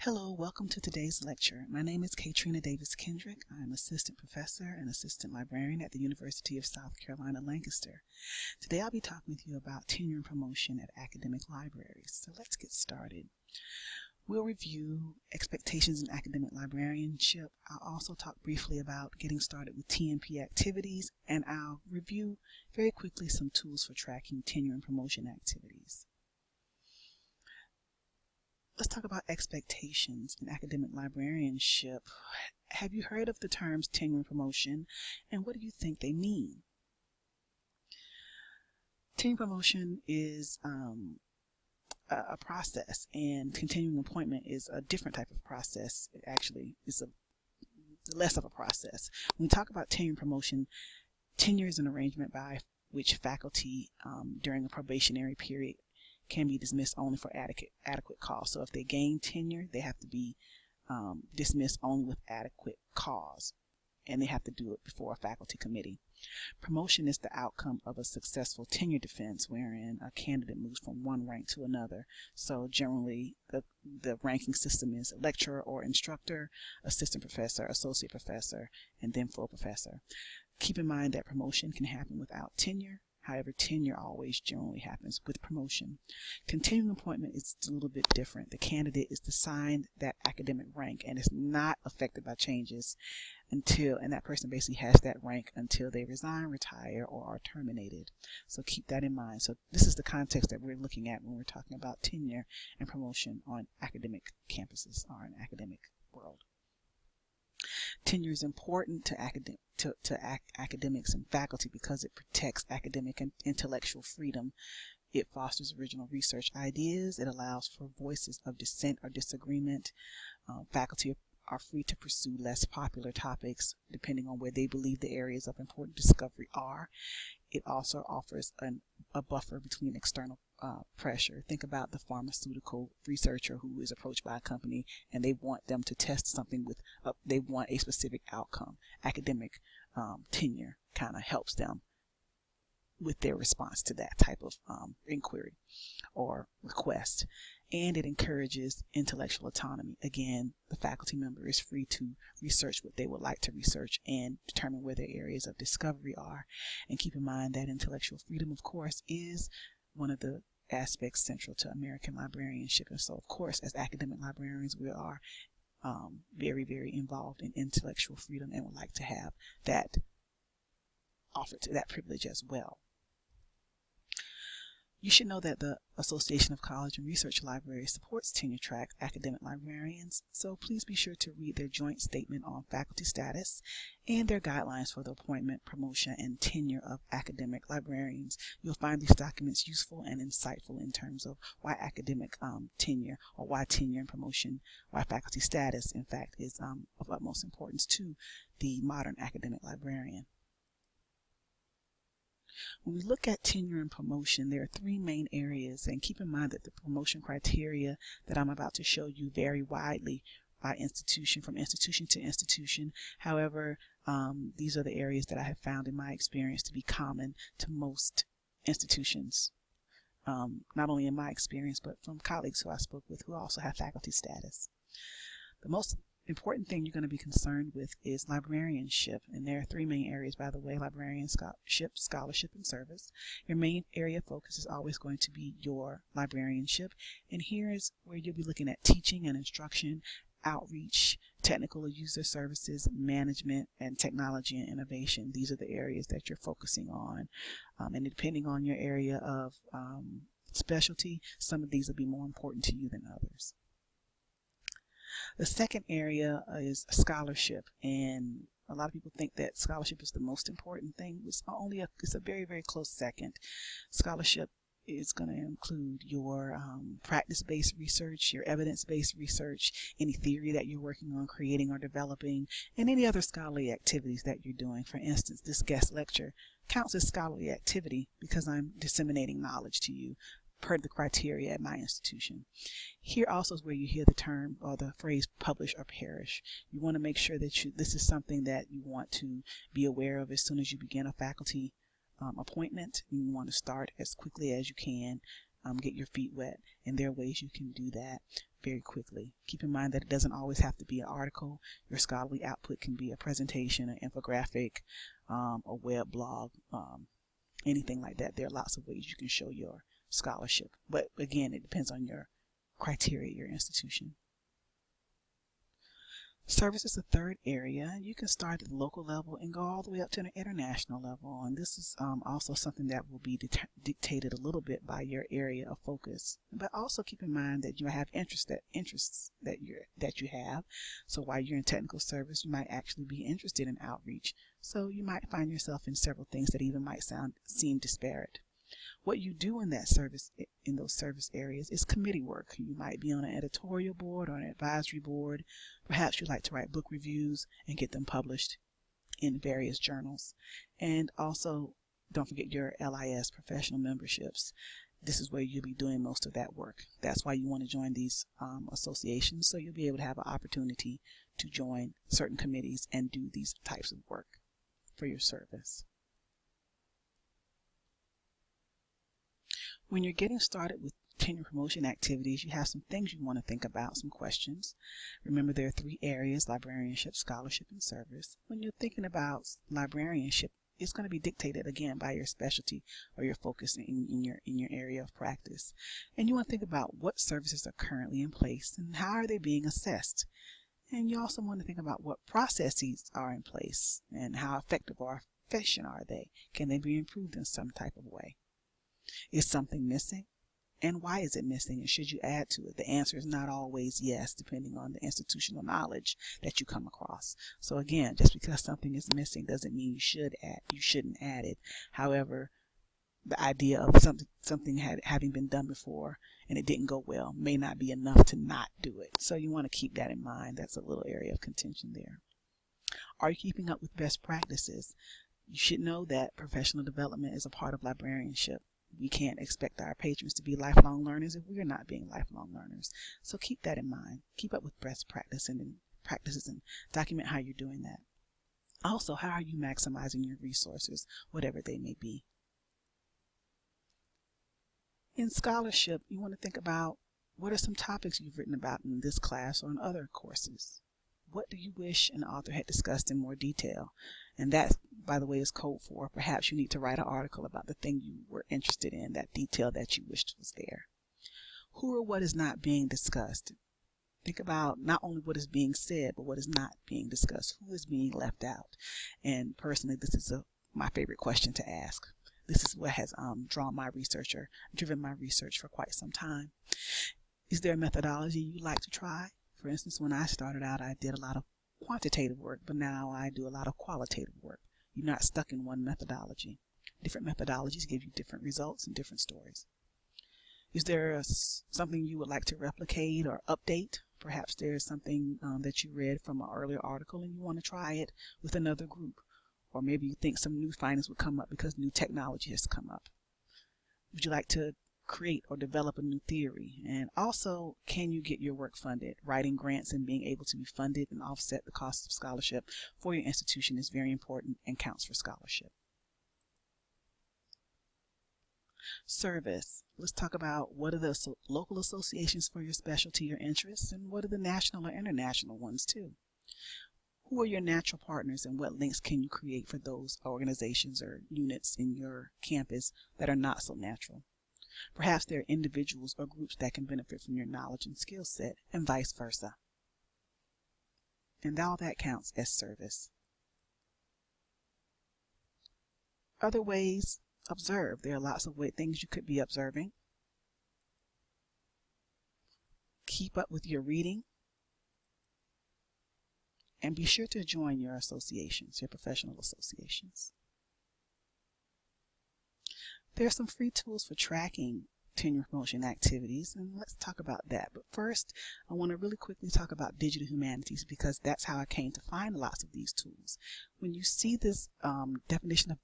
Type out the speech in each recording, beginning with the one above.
Hello, welcome to today's lecture. My name is Katrina Davis Kendrick. I am Assistant Professor and Assistant Librarian at the University of South Carolina, Lancaster. Today I'll be talking with you about tenure and promotion at academic libraries. So let's get started. We'll review expectations in academic librarianship. I'll also talk briefly about getting started with TNP activities, and I'll review very quickly some tools for tracking tenure and promotion activities. Let's talk about expectations in academic librarianship. Have you heard of the terms tenure and promotion, and what do you think they mean? Tenure and promotion is a process, and continuing appointment is a different type of process. It actually is less of a process. When we talk about tenure and promotion, tenure is an arrangement by which faculty during a probationary period can be dismissed only for adequate cause. So if they gain tenure, they have to be dismissed only with adequate cause, and they have to do it before a faculty committee. Promotion is the outcome of a successful tenure defense wherein a candidate moves from one rank to another. So generally the ranking system is lecturer or instructor, assistant professor, associate professor, and then full professor. Keep in mind that promotion can happen without tenure. However, tenure always generally happens with promotion. Continuing appointment is a little bit different. The candidate is assigned that academic rank and is not affected by changes and that person basically has that rank until they resign, retire, or are terminated. So keep that in mind. So this is the context that we're looking at when we're talking about tenure and promotion on academic campuses or in academic world. Tenure is important to academics and faculty because it protects academic and intellectual freedom. It fosters original research ideas. It allows for voices of dissent or disagreement. Faculty are free to pursue less popular topics depending on where they believe the areas of important discovery are. It also offers a buffer between external pressure. Think about the pharmaceutical researcher who is approached by a company and they want them to test something with, they want a specific outcome. Academic tenure kind of helps them with their response to that type of inquiry or request. And it encourages intellectual autonomy. Again, the faculty member is free to research what they would like to research and determine where their areas of discovery are. And keep in mind that intellectual freedom, of course, is one of the aspects central to American librarianship. And so, of course, as academic librarians, we are very, very involved in intellectual freedom and would like to have that offered to that privilege as well. You should know that the Association of College and Research Libraries supports tenure-track academic librarians, so please be sure to read their joint statement on faculty status and their guidelines for the appointment, promotion, and tenure of academic librarians. You'll find these documents useful and insightful in terms of why academic tenure, or why tenure and promotion, why faculty status, in fact, is of utmost importance to the modern academic librarian. When we look at tenure and promotion, there are three main areas, and keep in mind that the promotion criteria that I'm about to show you vary widely by institution, from institution to institution. However, these are the areas that I have found in my experience to be common to most institutions, not only in my experience, but from colleagues who I spoke with who also have faculty status. The most important thing you're going to be concerned with is librarianship, and there are three main areas, by the way: librarianship, scholarship, and service. Your main area of focus is always going to be your librarianship, and here's where you'll be looking at teaching and instruction, outreach, technical or user services, management, and technology and innovation. These are the areas that you're focusing on, and depending on your area of specialty, some of these will be more important to you than others. The second area is scholarship, and a lot of people think that scholarship is the most important thing. It's a very, very close second. Scholarship is going to include your practice-based research, your evidence-based research, any theory that you're working on creating or developing, and any other scholarly activities that you're doing. For instance, this guest lecture counts as scholarly activity because I'm disseminating knowledge to you per the criteria at my institution. Here also is where you hear the term or the phrase publish or perish. You want to make sure that this is something that you want to be aware of as soon as you begin a faculty appointment. You want to start as quickly as you can get your feet wet, and there are ways you can do that very quickly. Keep in mind that it doesn't always have to be an article. Your scholarly output can be a presentation, an infographic, a web blog, anything like that. There are lots of ways you can show your scholarship, but again, it depends on your criteria, your institution. Service is the third area. You can start at the local level and go all the way up to an international level, and this is also something that will be dictated a little bit by your area of focus. But also keep in mind that you have interests that you have. So while you're in technical service, you might actually be interested in outreach. So you might find yourself in several things that even might seem disparate. What you do in those service areas is committee work. You might be on an editorial board or an advisory board. Perhaps you like to write book reviews and get them published in various journals. And also, don't forget your LIS professional memberships. This is where you'll be doing most of that work. That's why you want to join these associations, so you'll be able to have an opportunity to join certain committees and do these types of work for your service. When you're getting started with tenure promotion activities, you have some things you want to think about, some questions. Remember, there are 3 areas: librarianship, scholarship, and service. When you're thinking about librarianship, it's going to be dictated again by your specialty or your focus in your area of practice. And you want to think about what services are currently in place and how are they being assessed. And you also want to think about what processes are in place and how effective or efficient are they. Can they be improved in some type of way? Is something missing? And why is it missing? And should you add to it? The answer is not always yes, depending on the institutional knowledge that you come across. So again, just because something is missing doesn't mean you shouldn't add it. However, the idea of something having been done before and it didn't go well may not be enough to not do it. So you want to keep that in mind. That's a little area of contention there. Are you keeping up with best practices? You should know that professional development is a part of librarianship. We can't expect our patrons to be lifelong learners if we're not being lifelong learners. So keep that in mind. Keep up with best practices and document how you're doing that. Also, how are you maximizing your resources, whatever they may be? In scholarship, you want to think about what are some topics you've written about in this class or in other courses. What do you wish an author had discussed in more detail? And that, by the way, is code for perhaps you need to write an article about the thing you were interested in, that detail that you wished was there. Who or what is not being discussed? Think about not only what is being said, but what is not being discussed. Who is being left out? And personally, this is my favorite question to ask. This is what has driven my research for quite some time. Is there a methodology you'd like to try? For instance, when I started out, I did a lot of quantitative work, but now I do a lot of qualitative work. You're not stuck in one methodology. Different methodologies give you different results and different stories. Is there something you would like to replicate or update? Perhaps there's something that you read from an earlier article and you want to try it with another group. Or maybe you think some new findings would come up because new technology has come up. Would you like to create or develop a new theory? And also, can you get your work funded? Writing grants and being able to be funded and offset the cost of scholarship for your institution is very important and counts for scholarship. Service. Let's talk about what are the local associations for your specialty or interests, and what are the national or international ones too. Who are your natural partners, and what links can you create for those organizations or units in your campus that are not so natural? Perhaps there are individuals or groups that can benefit from your knowledge and skill set, and vice versa. And all that counts as service. Other ways, observe. There are lots of things you could be observing. Keep up with your reading. And be sure to join your associations, your professional associations. There are some free tools for tracking tenure promotion activities, and let's talk about that. But first, I want to really quickly talk about digital humanities, because that's how I came to find lots of these tools. When you see this definition of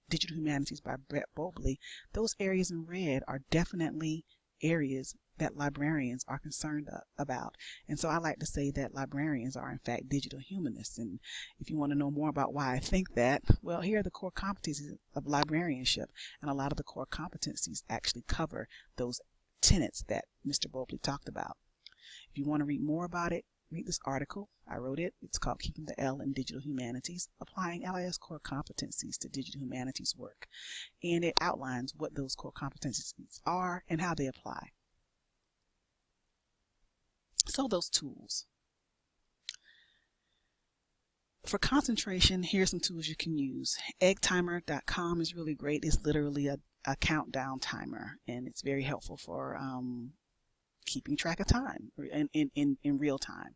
digital humanities by Brett Bobley, those areas in red are definitely areas that librarians are concerned about. And so I like to say that librarians are in fact digital humanists. And if you want to know more about why I think that, well, here are the core competencies of librarianship, and a lot of the core competencies actually cover those tenets that Mr. Bobley talked about. If you want to read more about it, read this article. I wrote it. It's called Keeping the L in Digital Humanities, Applying LIS Core Competencies to Digital Humanities Work. And it outlines what those core competencies are and how they apply. So those tools. For concentration, here's some tools you can use. Eggtimer.com is really great. It's literally a countdown timer, and it's very helpful for keeping track of time in real time.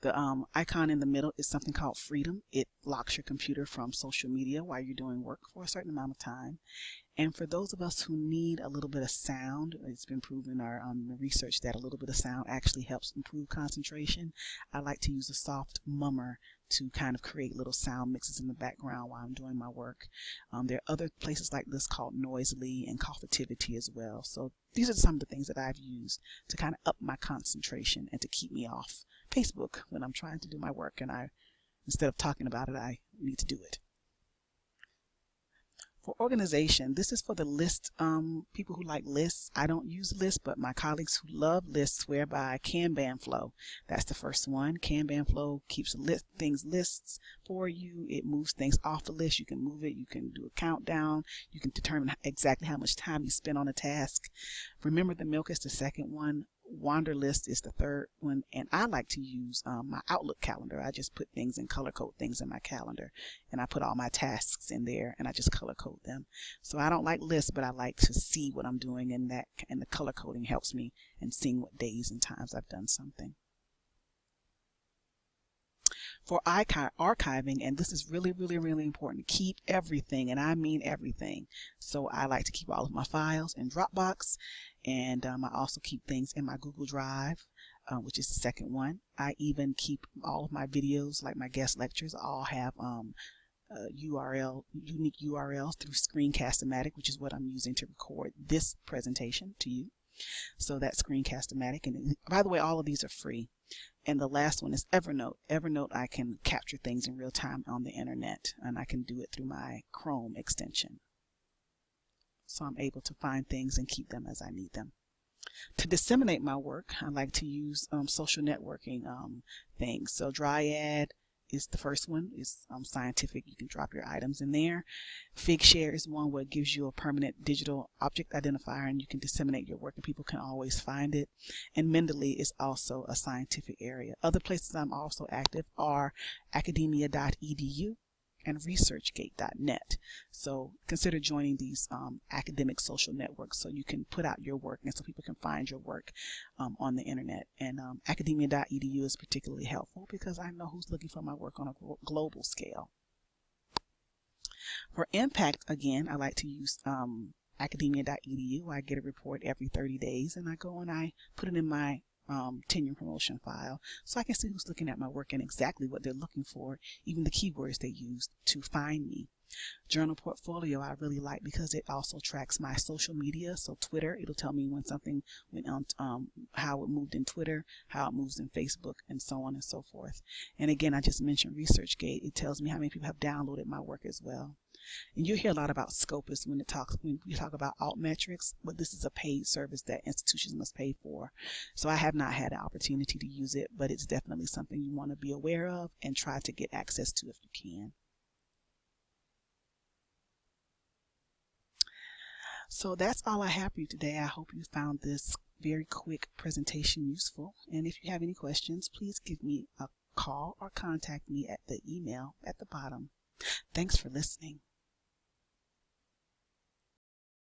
The icon in the middle is something called Freedom. It locks your computer from social media while you're doing work for a certain amount of time. And for those of us who need a little bit of sound, it's been proven in our research that a little bit of sound actually helps improve concentration. I like to use a soft mummer to kind of create little sound mixes in the background while I'm doing my work. There are other places like this called Noisely and Coffitivity as well. So these are some of the things that I've used to kind of up my concentration and to keep me off Facebook when I'm trying to do my work, and instead of talking about it, I need to do it. For organization, this is for the list people who like lists. I don't use lists, but my colleagues who love lists swear by Kanban flow. That's the first one. Kanban flow keeps lists for you. It moves things off the list. You can move it. You can do a countdown. You can determine exactly how much time you spend on a task. Remember the Milk is the second one. Wanderlist is the third one, and I like to use my Outlook calendar. I just put things in color code things in my calendar, and I put all my tasks in there, and I just color code them. So I don't like lists, but I like to see what I'm doing, and the color coding helps me in seeing what days and times I've done something. For archiving, and this is really, really, really important, keep everything, and I mean everything. So I like to keep all of my files in Dropbox, and I also keep things in my Google Drive, which is the second one. I even keep all of my videos, like my guest lectures, all have unique URLs through Screencast-O-Matic, which is what I'm using to record this presentation to you. So that's Screencast-O-Matic, and by the way, all of these are free. And the last one is Evernote. Evernote, I can capture things in real time on the internet, and I can do it through my Chrome extension. So I'm able to find things and keep them as I need them. To disseminate my work, I like to use social networking things. So Dryad is the first one. It's scientific. You can drop your items in there. Figshare is one where it gives you a permanent digital object identifier, and you can disseminate your work and people can always find it. And Mendeley is also a scientific area. Other places I'm also active are academia.edu and researchgate.net. So consider joining these academic social networks so you can put out your work and so people can find your work on the internet. And academia.edu is particularly helpful because I know who's looking for my work on a global scale. For impact, again, I like to use academia.edu. I get a report every 30 days and I go and I put it in my tenure promotion file so I can see who's looking at my work and exactly what they're looking for, even the keywords they use to find me. Journal portfolio I really like because it also tracks my social media. So Twitter, it'll tell me when something went on, how it moved in Twitter, how it moves in Facebook, and so on and so forth. And again, I just mentioned ResearchGate. It tells me how many people have downloaded my work as well. And you hear a lot about Scopus when you talk about altmetrics, but this is a paid service that institutions must pay for. So I have not had an opportunity to use it, but it's definitely something you want to be aware of and try to get access to if you can. So that's all I have for you today. I hope you found this very quick presentation useful. And if you have any questions, please give me a call or contact me at the email at the bottom. Thanks for listening.